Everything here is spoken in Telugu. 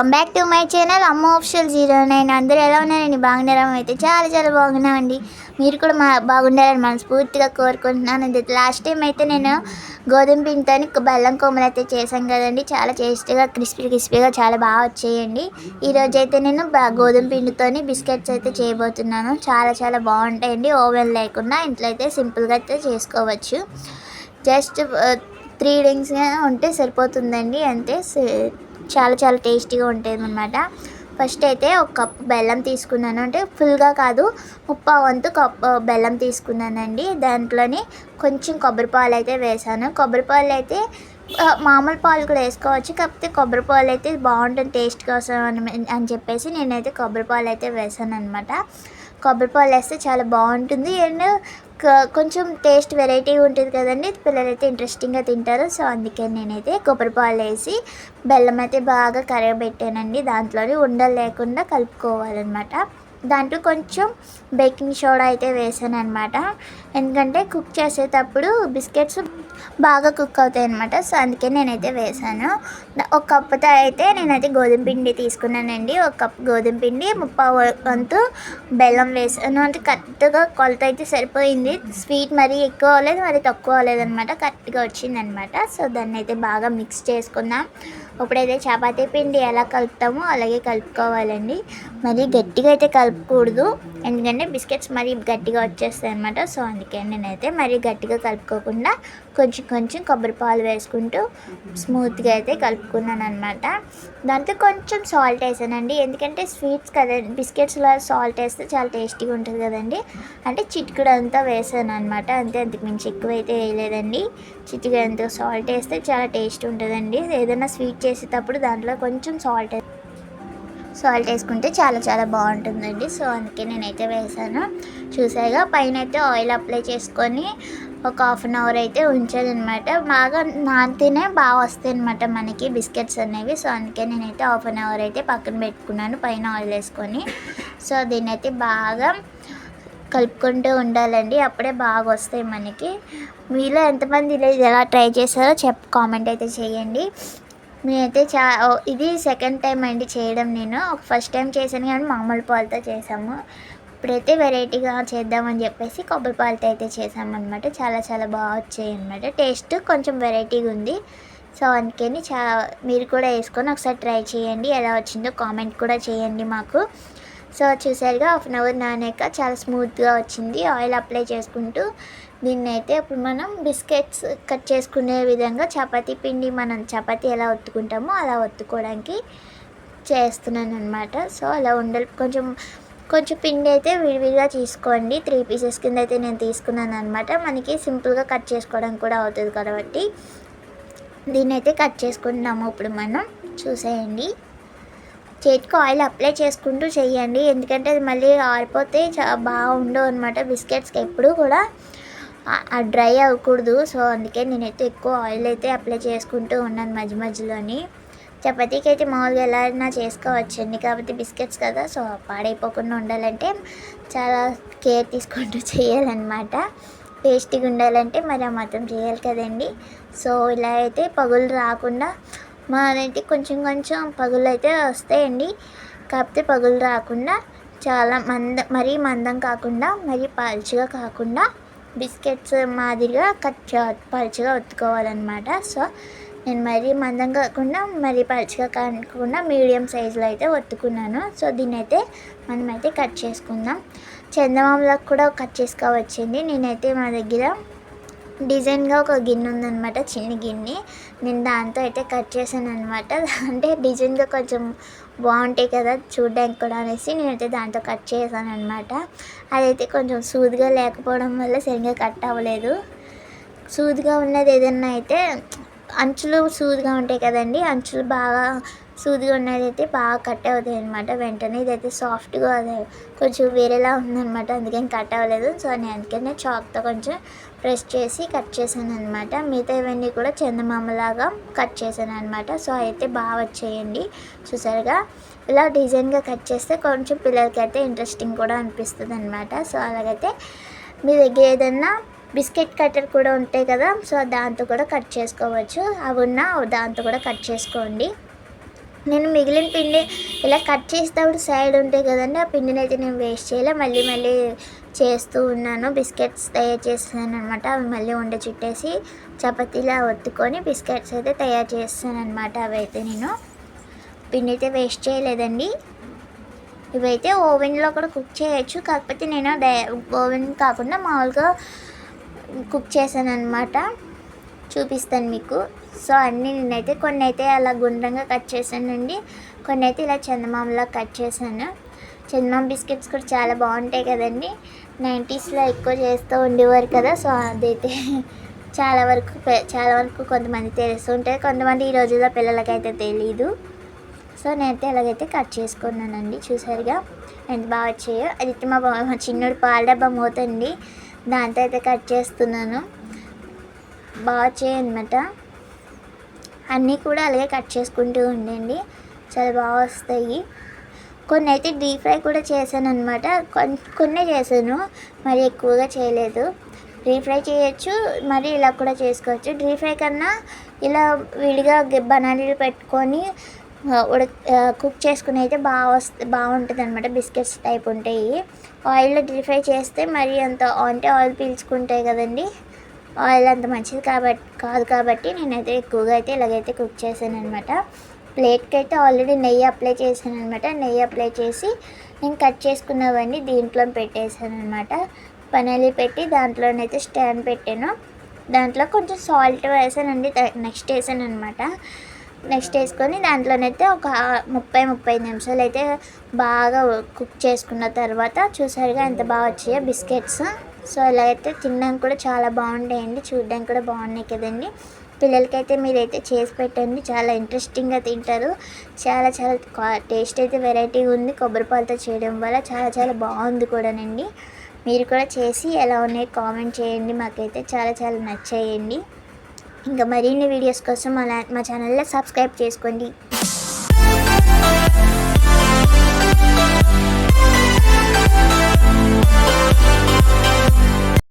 Welcome back to my channel అమ్మ ఆఫీషియల్ 09. అందరూ ఎలా ఉన్నారండి? బాగున్నారా? అయితే చాలా చాలా బాగున్నామండి. మీరు కూడా బాగుండాలని మనస్ఫూర్తిగా కోరుకుంటున్నాను. లాస్ట్ టైం అయితే నేను గోధుమ పిండితో బెల్లం కొమ్మలు అయితే చేశాను కదండి. చాలా టేస్టీగా క్రిస్పీగా చాలా బాగా వచ్చేయండి. ఈరోజు అయితే నేను గోధుమ పిండితోని బిస్కెట్స్ అయితే చేయబోతున్నాను. చాలా చాలా బాగుంటాయండి. ఓవెన్ లేకుండా ఇంట్లో అయితే సింపుల్గా అయితే చేసుకోవచ్చు. జస్ట్ 3 days ఉంటే సరిపోతుందండి. అంతే చాలా చాలా టేస్టీగా ఉంటుంది అన్నమాట. ఫస్ట్ అయితే ఒక కప్పు బెల్లం తీసుకున్నాను, అంటే ఫుల్గా కాదు, 1/2 కప్పు బెల్లం తీసుకున్నానండి. దాంట్లోని కొంచెం కొబ్బరి పాలు అయితే వేసాను. కొబ్బరి పాలు అయితే మామూలు పాలు కూడా వేసుకోవచ్చు, కాకపోతే కొబ్బరి పాలు అయితే బాగుంటుంది టేస్ట్ కోసం అని చెప్పేసి నేనైతే కొబ్బరి పాలు అయితే వేసాను అనమాట. కొబ్బరి పాలు వేస్తే చాలా బాగుంటుంది అండ్ కొంచెం టేస్ట్ వెరైటీగా ఉంటుంది కదండి. పిల్లలైతే ఇంట్రెస్టింగ్గా తింటారు. సో అందుకే నేనైతే కొబ్బరి పాలు వేసి బెల్లం అయితే బాగా కరగబెట్టానండి. దాంట్లోనే ఉండలు లేకుండా కలుపుకోవాలన్నమాట. దాంట్లో కొంచెం బేకింగ్ సోడా అయితే వేసాను అనమాట. ఎందుకంటే కుక్ చేసేటప్పుడు బిస్కెట్స్ బాగా కుక్ అవుతాయి అనమాట. సో అందుకే నేనైతే వేసాను. ఒక కప్పుతో అయితే నేనైతే గోధుమ పిండి తీసుకున్నానండి. ఒక కప్పు గోధుమ పిండి 1/2 బెల్లం వేసాను. అంటే కరెక్ట్గా కొలత అయితే సరిపోయింది. స్వీట్ మరీ ఎక్కువ అవ్వలేదు, మరీ తక్కువ అవ్వలేదు అనమాట. కరెక్ట్గా వచ్చిందనమాట. సో దాన్ని అయితే బాగా మిక్స్ చేసుకుందాం. ఇప్పుడైతే చపాతీ పిండి ఎలా కలుపుతామో అలాగే కలుపుకోవాలండి. మరీ గట్టిగా అయితే కలుపుకూడదు, ఎందుకంటే బిస్కెట్స్ మరీ గట్టిగా వచ్చేస్తాయి అనమాట. సో అందుకే నేనైతే మరీ గట్టిగా కలుపుకోకుండా కొంచెం కొంచెం కొబ్బరి పాలు వేసుకుంటూ స్మూత్గా అయితే కలుపుకున్నాను అనమాట. దాంతో కొంచెం సాల్ట్ వేసానండి, ఎందుకంటే స్వీట్స్ కదా, బిస్కెట్స్లో సాల్ట్ వేస్తే చాలా టేస్టీగా ఉంటుంది కదండి. అంటే చిటికెడు అంతా వేసాను అనమాట. అంతే, అంతకు మించి ఎక్కువ అయితే వేయలేదండి. చిటికెడు అంతా సాల్ట్ వేస్తే చాలా టేస్ట్ ఉంటుందండి. ఏదైనా స్వీట్ చేసేటప్పుడు దాంట్లో కొంచెం సాల్ట్ వేసుకుంటే చాలా చాలా బాగుంటుందండి. సో అందుకే నేనైతే వేసాను. చూసాగా పైన అయితే ఆయిల్ అప్లై చేసుకొని ఒక 1/2 అయితే ఉంచాలన్నమాట. బాగా నానితేనే బాగా వస్తాయి అనమాట మనకి బిస్కెట్స్ అనేవి. సో అందుకే నేనైతే 1/2 అయితే పక్కన పెట్టుకున్నాను పైన ఆయిల్ వేసుకొని. సో దీన్ని అయితే బాగా కలుపుకుంటూ ఉండాలండి, అప్పుడే బాగా వస్తాయి మనకి. మీలో ఎంతమంది ఇలా ఎలా ట్రై చేశారో కామెంట్ అయితే చేయండి. నేనైతే ఇది సెకండ్ టైం అండి చేయడం. నేను ఫస్ట్ టైం చేశాను కానీ మామూలు పాలతో చేసాము. ఇప్పుడైతే వెరైటీగా చేద్దామని చెప్పేసి కొబ్బరి పాలతో అయితే చేసామన్నమాట. చాలా చాలా బాగా వచ్చాయి అన్నమాట. టేస్ట్ కొంచెం వెరైటీగా ఉంది. సో అందుకని మీరు కూడా వేసుకొని ఒకసారి ట్రై చేయండి. ఎలా వచ్చిందో కామెంట్ కూడా చేయండి మాకు. సో చూసారుగా 1/2 hour నానాక చాలా స్మూత్గా వచ్చింది. ఆయిల్ అప్లై చేసుకుంటూ దీన్ని అయితే ఇప్పుడు మనం బిస్కెట్స్ కట్ చేసుకునే విధంగా చపాతీ పిండి, మనం చపాతీ ఎలా ఒత్తుకుంటామో అలా ఒత్తుకోవడానికి చేస్తున్నాను అనమాట. సో అలా ఉండలు కొంచెం పిండి అయితే విడివిడిగా తీసుకోండి. 3 pieces కింద అయితే నేను తీసుకున్నాను అనమాట. మనకి సింపుల్గా కట్ చేసుకోవడానికి కూడా అవుతుంది కాబట్టి దీన్ని అయితే కట్ చేసుకుంటున్నాము. ఇప్పుడు మనం చూసేయండి, చేతికి ఆయిల్ అప్లై చేసుకుంటూ చేయండి, ఎందుకంటే అది మళ్ళీ ఆరిపోతే బాగుండవు అనమాట. బిస్కెట్స్కి ఎప్పుడు కూడా డ్రై అవ్వకూడదు. సో అందుకే నేనైతే ఎక్కువ ఆయిల్ అయితే అప్లై చేసుకుంటూ ఉన్నాను మధ్యలోని. చపాతీకి అయితే మామూలుగా ఎలా అయినా చేసుకోవచ్చండి, కాబట్టి బిస్కెట్స్ కదా, సో పాడైపోకుండా ఉండాలంటే చాలా కేర్ తీసుకుంటూ చేయాలన్నమాట. టేస్టీగా ఉండాలంటే మరి ఆ మాత్రం చేయాలి కదండి. సో ఇలా అయితే పగులు రాకుండా మనైతే కొంచెం పగులు అయితే వస్తాయండి, కాకపోతే పగులు రాకుండా చాలా మరీ మందం కాకుండా మరీ పలుచగా కాకుండా బిస్కెట్స్ మాదిరిగా పలుచగా ఒత్తుకోవాలన్నమాట. సో నేను మరీ మందం కాకుండా మరీ పలుచగా కాకుండా మీడియం సైజులో అయితే ఒత్తుకున్నాను. సో దీన్ని అయితే మనమైతే కట్ చేసుకుందాం. చందమామలకు కూడా కట్ చేసుకోవచ్చండి. నేనైతే మా దగ్గర డిజైన్గా ఒక గిన్నె ఉందన్నమాట, చిన్న గిన్నె. నేను దాంతో అయితే కట్ చేశాను అనమాట. అంటే డిజైన్గా కొంచెం బాగుంటాయి కదా చూడడానికి కూడా అనేసి నేనైతే దాంతో కట్ చేశాను అనమాట. అదైతే కొంచెం సూదిగా లేకపోవడం వల్ల సరిగ్గా కట్ అవ్వలేదు. సూదిగా ఉన్నది ఏదన్నా అయితే అంచులు సూదిగా ఉంటాయి కదండి, అంచులు బాగా సూదిగా ఉన్నది అయితే బాగా కట్ అవుతాయి అనమాట వెంటనే. ఇదైతే సాఫ్ట్గా అదే కొంచెం వేరేలా ఉందన్నమాట, అందుకని కట్ అవ్వలేదు. సో నేను అందుకనే చాక్తో కొంచెం ప్రెస్ చేసి కట్ చేశాను అనమాట. మిగతా ఇవన్నీ కూడా చందమామలాగా కట్ చేశాను అనమాట. సో అయితే బాగా వచ్చేయండి. చూసారుగా ఇలా డిజైన్గా కట్ చేస్తే కొంచెం పిల్లలకి అయితే ఇంట్రెస్టింగ్ కూడా అనిపిస్తుంది అనమాట. సో అలాగైతే మీ దగ్గర ఏదన్నా బిస్కెట్ కట్టర్ కూడా ఉంటాయి కదా, సో దాంతో కూడా కట్ చేసుకోవచ్చు. అవి దాంతో కూడా కట్ చేసుకోండి. నేను మిగిలిన పిండి ఇలా కట్ చేసేటప్పుడు సైడ్ ఉంటాయి కదండి, ఆ పిండిని అయితే నేను వేస్ట్ చేయలే, మళ్ళీ మళ్ళీ చేస్తూ ఉన్నాను. బిస్కెట్స్ తయారు చేస్తాను అనమాట. అవి మళ్ళీ ఉండ చుట్టేసి చపాతీలా ఒత్తుకొని బిస్కెట్స్ అయితే తయారు చేస్తాను అనమాట. అవి అయితే నేను పిండి అయితే వేస్ట్ చేయలేదండి. ఇవైతే ఓవెన్లో కూడా కుక్ చేయొచ్చు, కాకపోతే నేను ఓవెన్ కాకుండా మామూలుగా కుక్ చేశాను అనమాట. చూపిస్తాను మీకు. సో అన్నీ నేనైతే కొన్ని అయితే అలా గుండ్రంగా కట్ చేశానండి, కొన్ని అయితే ఇలా చందమామలా కట్ చేశాను. చందమామ బిస్కెట్స్ కూడా చాలా బాగుంటాయి కదండి, 90స్లో ఎక్కువ చేస్తూ ఉండేవారు కదా. సో అదైతే చాలా వరకు కొంతమంది తెలుస్తుంటాయి, కొంతమంది ఈ రోజుల్లో పిల్లలకైతే తెలీదు. సో నేనైతే ఎలాగైతే కట్ చేసుకున్నానండి. చూసారుగా ఎంత బాగా వచ్చాయో. అది మా చిన్నోడు పాల డబ్బా మూతండి, దాంతో అయితే కట్ చేస్తున్నాను. బాగా వచ్చాయి అనమాట. అన్నీ కూడా అలాగే కట్ చేసుకుంటూ ఉండండి, చాలా బాగా వస్తాయి. కొన్ని అయితే డీప్ ఫ్రై కూడా చేశాను అనమాట. కొన్ని చేశాను, మరి ఎక్కువగా చేయలేదు. డీప్ ఫ్రై చేయొచ్చు, మరి ఇలా కూడా చేసుకోవచ్చు. డీప్ ఫ్రై కన్నా ఇలా విడిగా బనానీలు పెట్టుకొని కుక్ చేసుకుని అయితే బాగుంటుంది అనమాట. బిస్కెట్స్ టైప్ ఉంటాయి. ఆయిల్లో డీప్ ఫ్రై చేస్తే మరి అంత అంటే ఆయిల్ పీల్చుకుంటాయి కదండి, ఆయిల్ అంత మంచిది కాదు కాబట్టి నేనైతే ఎక్కువగా అయితే ఇలాగైతే కుక్ చేశాను అనమాట. ప్లేట్కి అయితే ఆల్రెడీ నెయ్యి అప్లై చేశాను అనమాట. నెయ్యి అప్లై చేసి నేను కట్ చేసుకున్నవన్నీ దీంట్లో పెట్టేశాను అనమాట. పనలి పెట్టి దాంట్లోనైతే స్టాండ్ పెట్టాను. దాంట్లో కొంచెం సాల్ట్ వేసానండి, నెక్స్ట్ వేసాను అనమాట. నెక్స్ట్ వేసుకొని దాంట్లోనైతే ఒక 30-35 నిమిషాలు అయితే బాగా కుక్ చేసుకున్న తర్వాత చూసారుగా ఎంత బాగా వచ్చాయో బిస్కెట్స్. సో ఇలా అయితే తినడానికి కూడా చాలా బాగుంటాయండి, చూడడానికి కూడా బాగున్నాయి కదండి. పిల్లలకైతే మీరైతే చేసి పెట్టండి, చాలా ఇంట్రెస్టింగ్గా తింటారు. చాలా టేస్ట్ అయితే వెరైటీగా ఉంది. కొబ్బరి పాలతో చేయడం వల్ల చాలా బాగుంది కూడానండి. మీరు కూడా చేసి ఎలా ఉన్నాయి కామెంట్ చేయండి, మాకైతే చాలా నచ్చాయండి. ఇంకా మరిన్ని వీడియోస్ కోసం మా ఛానల్లో సబ్స్క్రైబ్ చేసుకోండి.